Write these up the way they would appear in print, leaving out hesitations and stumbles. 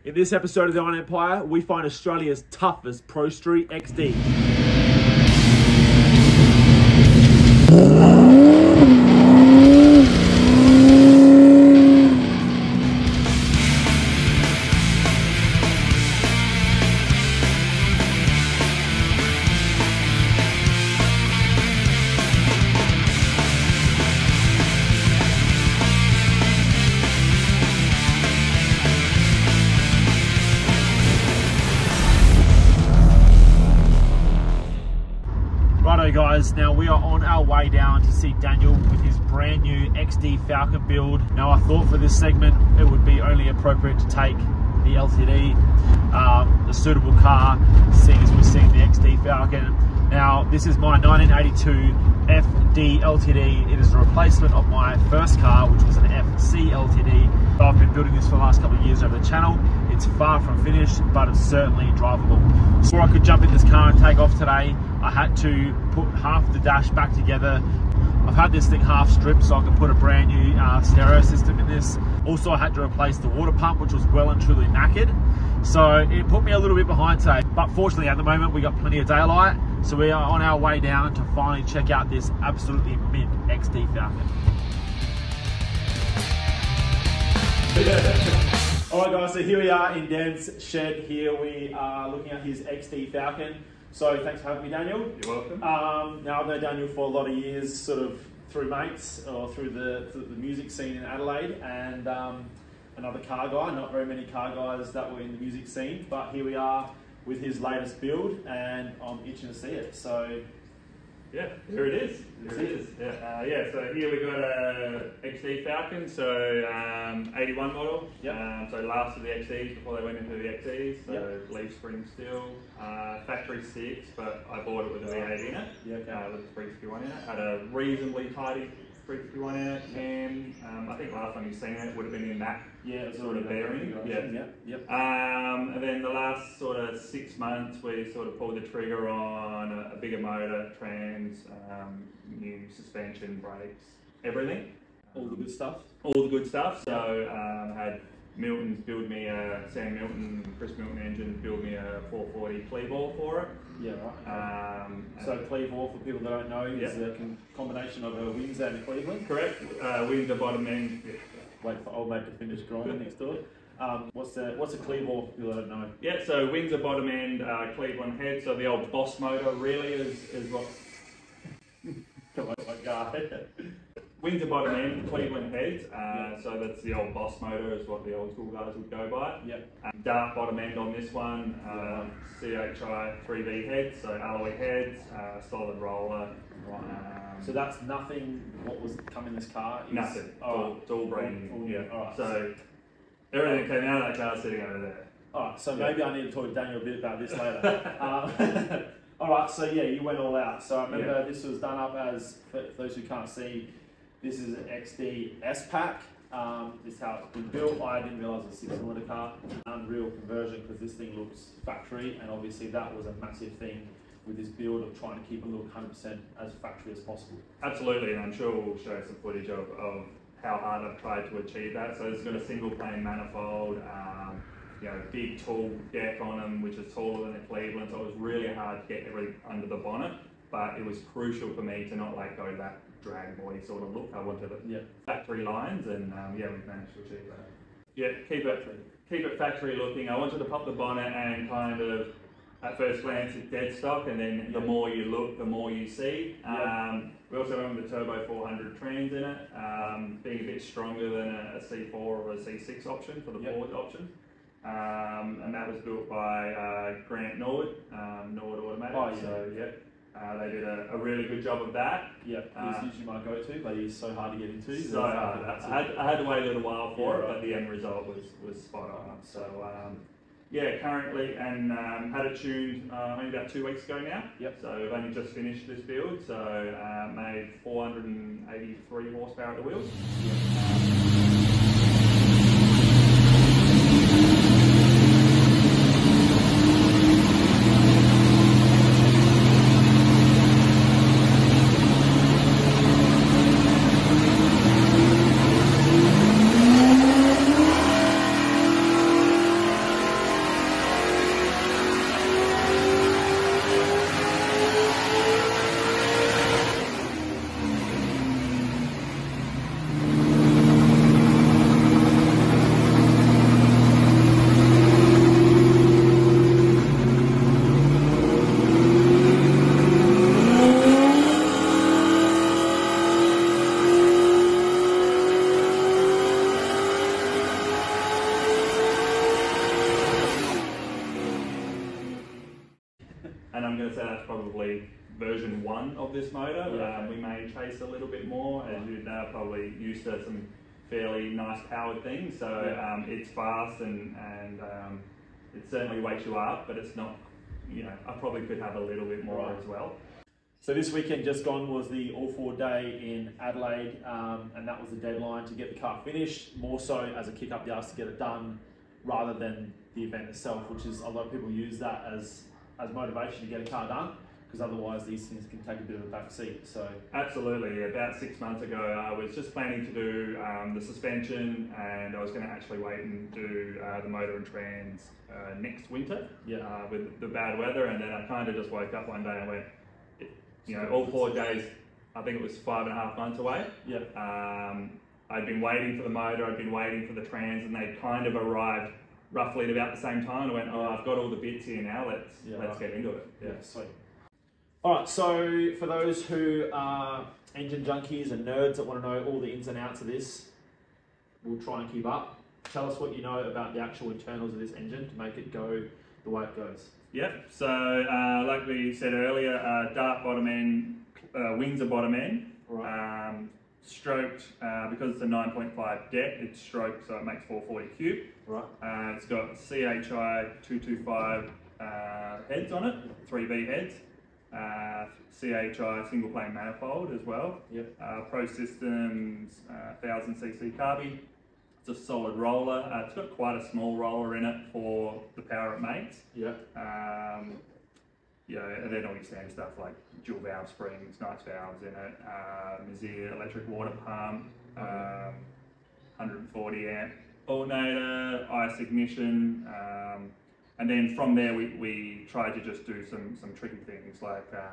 In this episode of the Iron Empire, we find Australia's toughest Pro Street XD. Righto guys, now we are on our way down to see Daniel with his brand new XD Falcon build. Now I thought for this segment it would be only appropriate to take the LTD, a suitable car, seeing as we're seeing the XD Falcon. Now this is my 1982 FD LTD. It is a replacement of my first car, which was an FC LTD. I've been building this for the last couple of years over the channel. It's far from finished, but it's certainly drivable. So before I could jump in this car and take off today, I had to put half the dash back together. I've had this thing half stripped so I could put a brand new stereo system in this. Also, I had to replace the water pump, which was well and truly knackered. So it put me a little bit behind today. But fortunately, at the moment, we got plenty of daylight. So we are on our way down to finally check out this absolutely mint XD Falcon. Alright guys, so here we are in Dan's shed. Here we are looking at his XD Falcon. So thanks for having me, Daniel. You're welcome. Now I've known Daniel for a lot of years, sort of through mates or through the music scene in Adelaide, and another car guy. Not very many car guys that were in the music scene, but here we are with his latest build, and I'm itching to see it. So yeah, here it is. Here it is. Yeah, so here we got a XD Falcon, so 81 model. Yep. So last of the XDs before they went into the XDs. So leaf spring steel, factory 6, but I bought it with a V8 in it. Yeah, okay. With a 351 in it. Had a reasonably tidy 351 in it, and I think last time you've seen it would have been in that sort of bearing. And then the last sort of 6 months we sort of pulled the trigger on a bigger motor, trans, new suspension, brakes, everything. All the good stuff. All the good stuff. So had Milton's build me Sam Milton, Chris Milton engine build me a 440 Cleavor for it. Yeah, right. So Cleavor, for people that don't know, is a combination of a Windsor and a Cleveland. Correct. Windsor bottom end. Wait for old mate to finish grinding next door. What's a Cleavor for people that don't know? Yeah, so Windsor bottom end, Cleveland head. So the old Boss motor really is what. Come on, my guy. Windsor bottom end, Cleveland heads, so that's the old Boss motor is what the old school guys would go by. Yep. Dart bottom end on this one, CHI 3V heads, so alloy heads, solid roller. So that's nothing what was come in this car? Nothing, it's all brand new. Yeah. All right. So everything that came out of that car sitting over there. Alright, so maybe I need to talk to Daniel a bit about this later. Alright, so yeah, you went all out. So I remember this was done up as, for those who can't see, this is an XD S-Pack. This is how it's been built. I didn't realise it was a 6-cylinder car. Unreal conversion, because this thing looks factory, and obviously that was a massive thing with this build of trying to keep it look 100% as factory as possible. Absolutely, and I'm sure we'll show some footage of how hard I've tried to achieve that. So it's got a single plane manifold, big tall deck on them, which is taller than a Cleveland, so it was really hard to get everything under the bonnet, but it was crucial for me to not go that drag boy sort of look. I wanted it factory lines, and we've managed to achieve that. Yeah, keep it factory looking. I wanted to pop the bonnet and kind of, at first glance, it's dead stock, and then the more you look, the more you see. We also went with the Turbo 400 trans in it, being a bit stronger than a C4 or a C6 option for the forward option. And that was built by Grant Nord Automatic. Oh, yeah. So they did a really good job of that. Yeah, he's usually my go-to, but he's so hard to get into. So I had to wait a little while for it, but the end result was spot on. So currently, and had it tuned only about 2 weeks ago now. Yep. So we've only just finished this build. So made 483 horsepower at the wheels. I'm going to say that's probably version 1 of this motor. Yeah. We may chase a little bit more, as you're now probably used to some fairly nice powered things. So it's fast and it certainly wakes you up, but it's not, you know, I probably could have a little bit more as well. So this weekend just gone was the all-four day in Adelaide, and that was the deadline to get the car finished, more so as a kick up the arse to get it done rather than the event itself, which is a lot of people use that as motivation to get a car done, because otherwise these things can take a bit of a back seat. So absolutely, about 6 months ago I was just planning to do the suspension, and I was going to actually wait and do the motor and trans next winter with the bad weather, and then I kind of just woke up one day and went, you know, all 4 days, I think it was 5.5 months away. Yeah. I'd been waiting for the motor, I'd been waiting for the trans, and they kind of arrived roughly at about the same time. I went, oh, I've got all the bits here now, let's get into it. Yeah, sweet. All right, so for those who are engine junkies and nerds that want to know all the ins and outs of this, we'll try and keep up. Tell us what you know about the actual internals of this engine to make it go the way it goes. Yep, so like we said earlier, dart bottom end, Windsor bottom end, right. Stroked, because it's a 9.5 det, it's stroked so it makes 440 cube. Right. It's got CHI 225 heads on it, 3B heads, CHI single plane manifold as well. Yep. Pro Systems 1000cc carby. It's a solid roller. It's got quite a small roller in it for the power it makes. Yeah. You know, and then all your standard stuff like dual valve springs, nice valves in it, Mazir electric water pump, 140 amp alternator, ICE ignition, and then from there we tried to just do some tricky things like to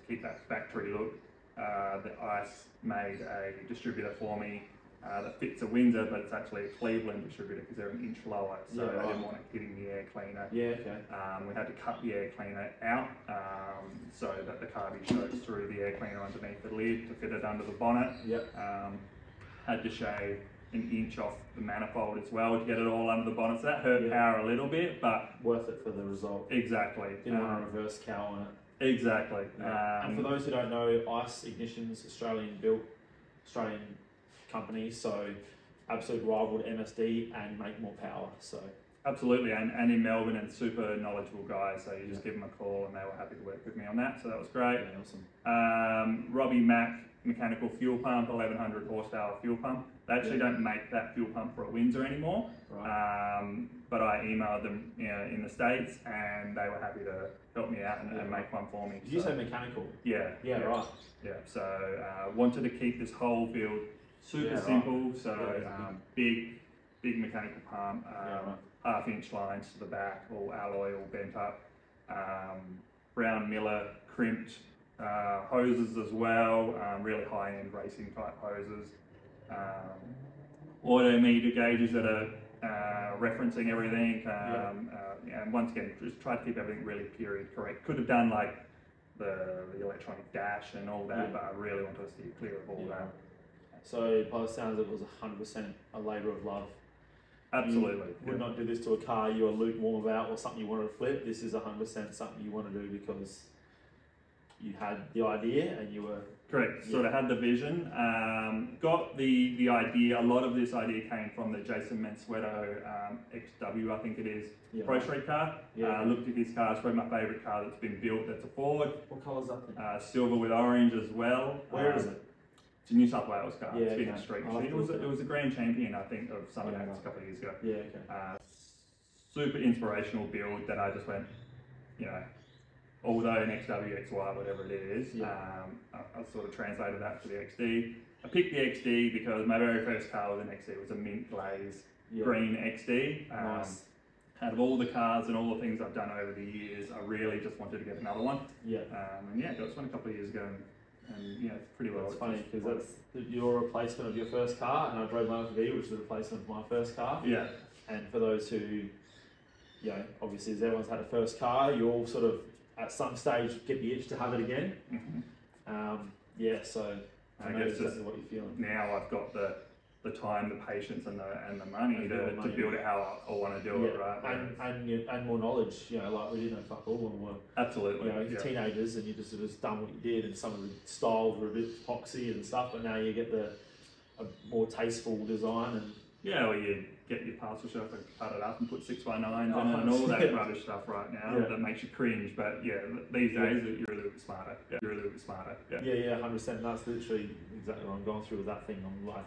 keep that factory look. The ICE made a distributor for me that fits a Windsor, but it's actually a Cleveland distributor because they're an inch lower, so I didn't want it hitting the air cleaner. Yeah, okay. We had to cut the air cleaner out so that the carby shows through the air cleaner underneath the lid to fit it under the bonnet. Yep. Had to shave an inch off the manifold as well to get it all under the bonnet, so that hurt power a little bit, but worth it for the result. Exactly. Didn't want a reverse cow on it. Exactly. And for those who don't know, ICE Ignition's Australian built, Australian company, so absolute rival to MSD and make more power. So absolutely, and in Melbourne, and super knowledgeable guys, so you just give them a call and they were happy to work with me on that, so that was great. Yeah, awesome. Robbie Mack mechanical fuel pump, 1100 horsepower fuel pump. They actually don't make that fuel pump for a Windsor anymore, but I emailed them, you know, in the States, and they were happy to help me out and make one for me. Did you say mechanical? Yeah. Yeah, right. Yeah, so wanted to keep this whole build super simple, so big mechanical pump, half-inch lines to the back, all alloy, all bent up, Brown Miller crimped hoses as well, really high-end racing type hoses, auto meter gauges that are referencing everything, and once again just try to keep everything really period correct. Could have done like the electronic dash and all that, but I really wanted to steer clear of all that. So by the sounds it was 100% a labour of love. Absolutely. You would not do this to a car you were lukewarm about or something you wanted to flip. This is 100% something you want to do because you had the idea and you were... Correct, sort of had the vision, got the idea. A lot of this idea came from the Jason Mansueto XW, I think it is, Pro Street car. Looked at his car, it's probably my favourite car that's been built that's a Ford. What colour is that thing? Silver with orange as well. Where is it? It's a New South Wales car. Yeah, it's been a street machine. It was a grand champion, I think, of Summer Days a couple of years ago. Yeah, okay. Super inspirational build that I just went, you know, although an XW, XY, whatever it is, I sort of translated that to the XD. I picked the XD because my very first car was an XD. It was a mint glaze green XD. Nice. Out of all the cars and all the things I've done over the years, I really just wanted to get another one. Yeah. And yeah, got this one a couple of years ago. And yeah, it's pretty well. It's funny because that's your replacement of your first car, and I drove my V, which is the replacement of my first car. Yeah. And for those who, you know, obviously as everyone's had a first car, you all sort of at some stage get the itch to have it again. Mm-hmm. Yeah, so I know guess exactly what you're feeling. Now I've got the the time, the patience, and the money to build it how I want to do it, right? And more knowledge, you know, like we didn't know fuck all when we were absolutely, you know, teenagers, and you just sort of done what you did, and some of the styles were a bit foxy and stuff, but now you get a more tasteful design. And yeah, or you get your parcel shop and cut it up and put 6x9s in it and all that rubbish stuff right now that makes you cringe. But yeah, these days you're a little bit smarter. You're a little bit smarter. Yeah, 100%. That's literally exactly what I'm going through with that thing. I'm like,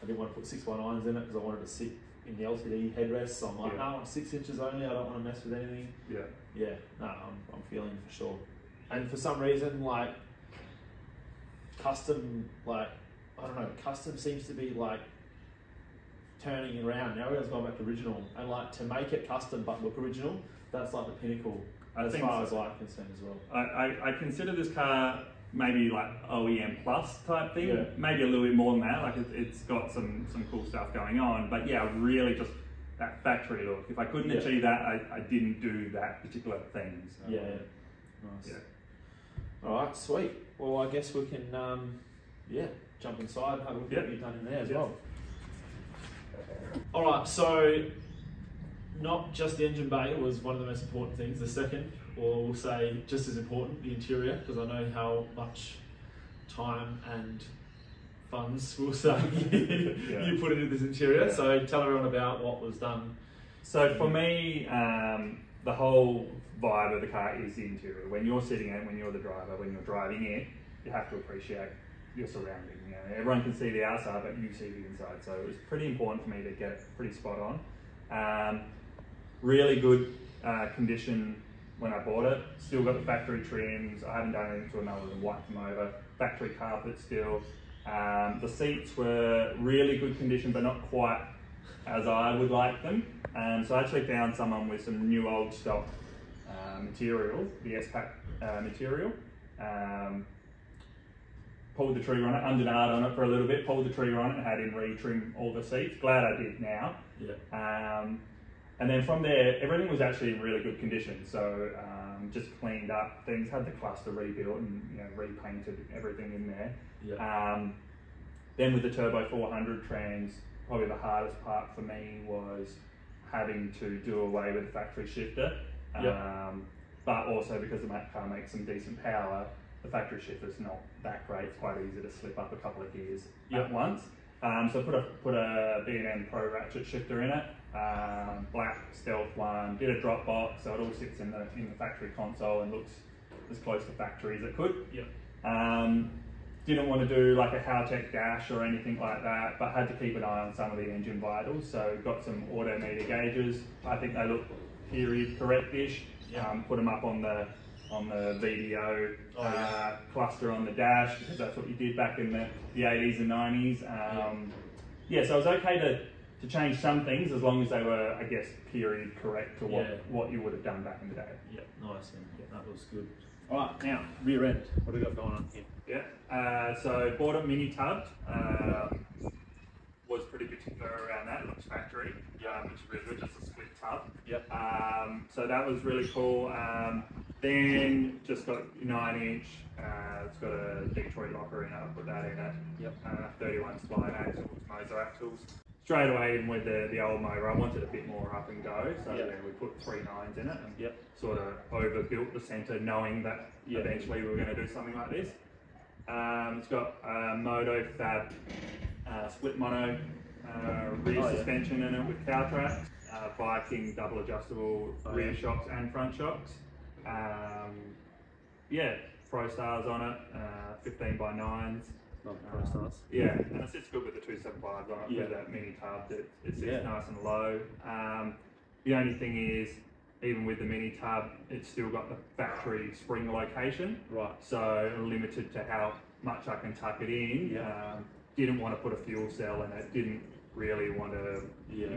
I didn't want to put 6x9s in it because I wanted to sit in the LTD headrest. So I'm like, no, I'm 6 inches only. I don't want to mess with anything. Yeah. No, I'm feeling it for sure. And for some reason, like custom, like I don't know, custom seems to be like turning around. Now everyone's gone back to original, and like to make it custom but look original, that's like the pinnacle as far as I'm concerned as well. I consider this car maybe like OEM plus type thing, maybe a little bit more than that. Like it's got some cool stuff going on, but yeah, really just that factory look. If I couldn't achieve that, I didn't do that particular thing. So. Nice. All right, sweet. Well, I guess we can jump inside and have a look at what you've done in there as well. All right, so not just the engine bay was one of the most important things. The second, or we'll say just as important, the interior, because I know how much time and funds, we'll say, you put into this interior. So tell everyone about what was done. So for me, the whole vibe of the car is the interior. When you're sitting in it, when you're the driver, when you're driving it, you have to appreciate your surrounding. You know, everyone can see the outside, but you see the inside. So it was pretty important for me to get it pretty spot on. Really good condition when I bought it. Still got the factory trims. I haven't done anything to them other than wipe them over. Factory carpet still. The seats were really good condition, but not quite as I would like them. So I actually found someone with some new old stock material, the S-Pack material. Pulled the trigger on it, undid on it for a little bit, pulled the trigger on it and had him re-trim all the seats. Glad I did now. And then from there, everything was actually in really good condition. So just cleaned up things, had the cluster rebuilt and repainted everything in there. Then with the Turbo 400 trans, probably the hardest part for me was having to do away with the factory shifter. But also because the car makes some decent power, the factory shifter's not that great. It's quite easy to slip up a couple of gears at once. So put a B&M Pro ratchet shifter in it, black stealth one, did a drop box, so it all sits in the factory console and looks as close to factory as it could. Didn't want to do like a Haltech dash or anything like that, but had to keep an eye on some of the engine vitals. So got some auto meter gauges. I think they look period correct-ish. Put them up on the VDO cluster on the dash, because that's what you did back in the 80s and 90s. So it was okay to change some things as long as they were, I guess, period correct to what you would have done back in the day. Nice. That was good. All right, now rear end. What do we got going on here? So bought it mini tubbed. Was pretty particular around that. It looks factory, which is really good. Just a split tub. So that was really cool. Then just got 9-inch. It's got a Detroit locker in it. I put that in it. 31 spline axles, Moser axles. Straight away, even with the old motor, I wanted a bit more up and go. So we put 3 9s in it and sort of overbuilt the centre, knowing that eventually we were going to do something like this. It's got Moto Fab split mono rear suspension in it with cow tracks, Viking double adjustable rear shocks and front shocks. Pro Stars on it, 15x9s. Pro Stars. And it sits good with the 275s on it with that mini tub. It sits nice and low. The only thing is, even with the mini tub, it's still got the factory spring location. So limited to how much I can tuck it in. Didn't want to put a fuel cell in it. Didn't really want to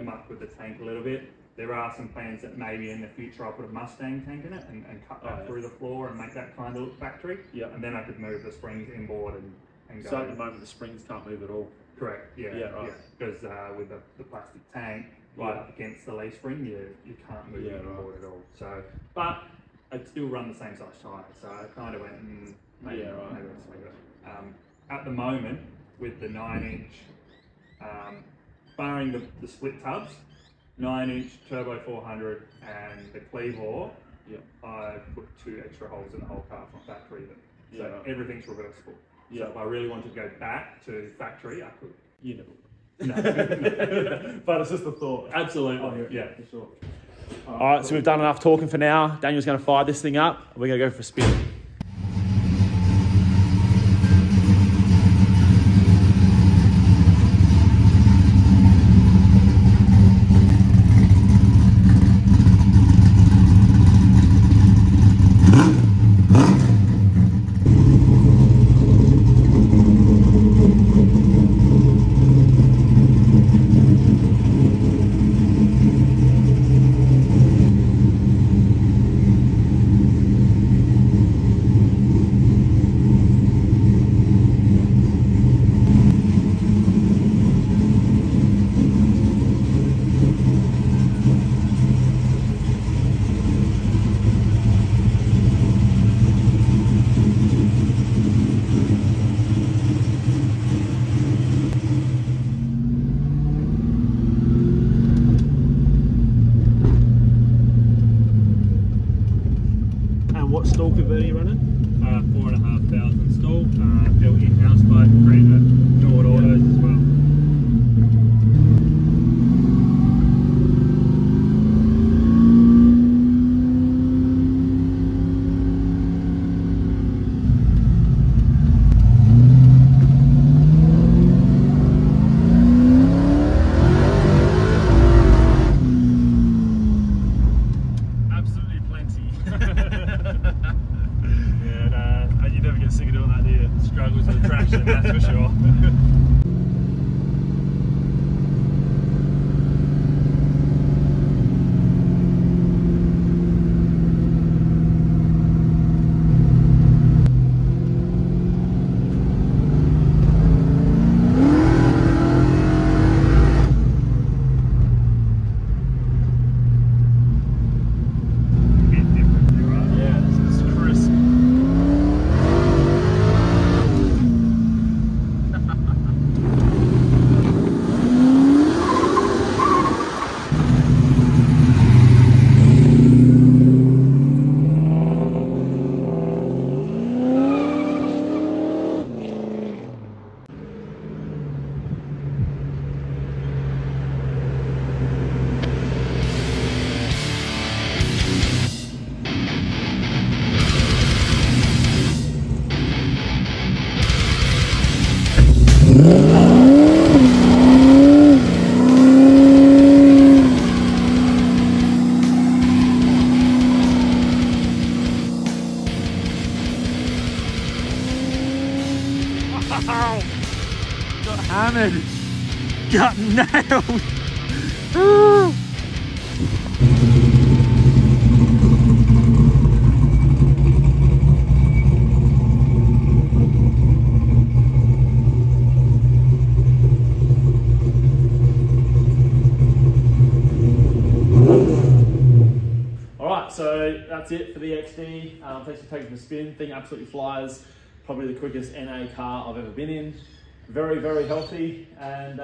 muck with the tank a little bit. There are some plans that maybe in the future I'll put a Mustang tank in it and cut that through the floor and make that kind of look factory. And then I could move the springs inboard and go. So at the moment the springs can't move at all? Correct, because with the plastic tank right up against the leaf spring, you can't move it inboard at all. So, but I'd still run the same size tyre, so I kind of went, maybe let's leave it. At the moment, with the 9-inch Barring the split tubs, 9-inch turbo 400 and the cleave-bore, I put 2 extra holes in the whole car from factory. So everything's reversible. So if I really wanted to go back to factory, I could. You know. No. But it's just a thought. Absolutely. Yeah, for sure. All right, so we've done enough talking for now. Daniel's going to fire this thing up. We're going to go for a spin. What stall converter are you running? 4,500 stall, built in-house by Nord Autos as well. Absolutely plenty. And you never get sick of doing that, do you? Struggles with traction, that's for sure. Got hammered. Got nailed. Ooh. Alright, so that's it for the XD. Thanks for taking the spin. Thing absolutely flies. Probably the quickest NA car I've ever been in. Very, very healthy, and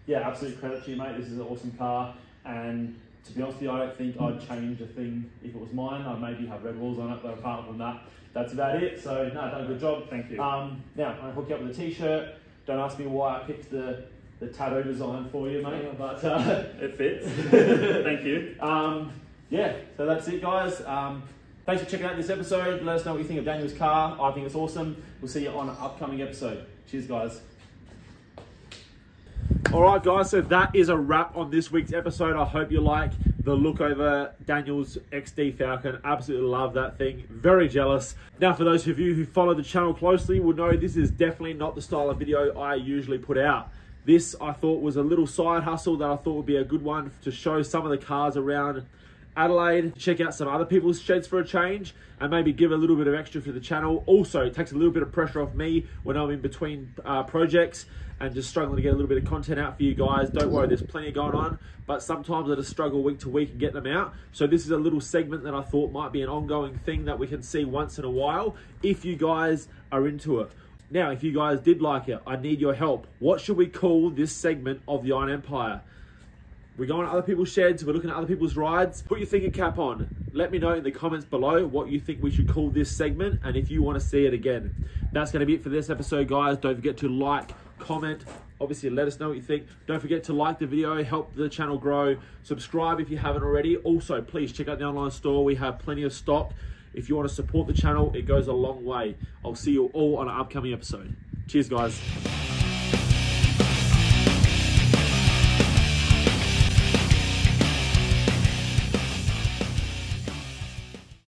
yeah, absolute credit to you, mate. This is an awesome car, and to be honest with you, I don't think I'd change a thing if it was mine. I'd maybe have red walls on it, but apart from that, that's about it. So, no, done a good job. Thank you. Now, I'll hook you up with a t-shirt. Don't ask me why I picked the tattoo design for you, mate, but it fits. Thank you. Yeah, so that's it, guys. Thanks for checking out this episode. Let us know what you think of Daniel's car. I think it's awesome. We'll see you on an upcoming episode. Cheers, guys. All right, guys, so that is a wrap on this week's episode. I hope you like the look over Daniel's XD Falcon. Absolutely love that thing. Very jealous. Now, for those of you who follow the channel closely will know this is definitely not the style of video I usually put out. This, I thought, was a little side hustle that I thought would be a good one to show some of the cars around Adelaide, check out some other people's sheds for a change, and maybe give a little bit of extra for the channel. Also, it takes a little bit of pressure off me when I'm in between projects and just struggling to get a little bit of content out for you guys. Don't worry, there's plenty going on, but sometimes I just struggle week to week and get them out. So this is a little segment that I thought might be an ongoing thing that we can see once in a while if you guys are into it. Now, if you guys did like it, I need your help. What should we call this segment of the Iron Empire? We're going to other people's sheds, we're looking at other people's rides. Put your thinking cap on. Let me know in the comments below what you think we should call this segment and if you want to see it again. That's going to be it for this episode, guys. Don't forget to like, comment, obviously let us know what you think. Don't forget to like the video, help the channel grow. Subscribe if you haven't already. Also, please check out the online store. We have plenty of stock. If you want to support the channel, it goes a long way. I'll see you all on an upcoming episode. Cheers, guys.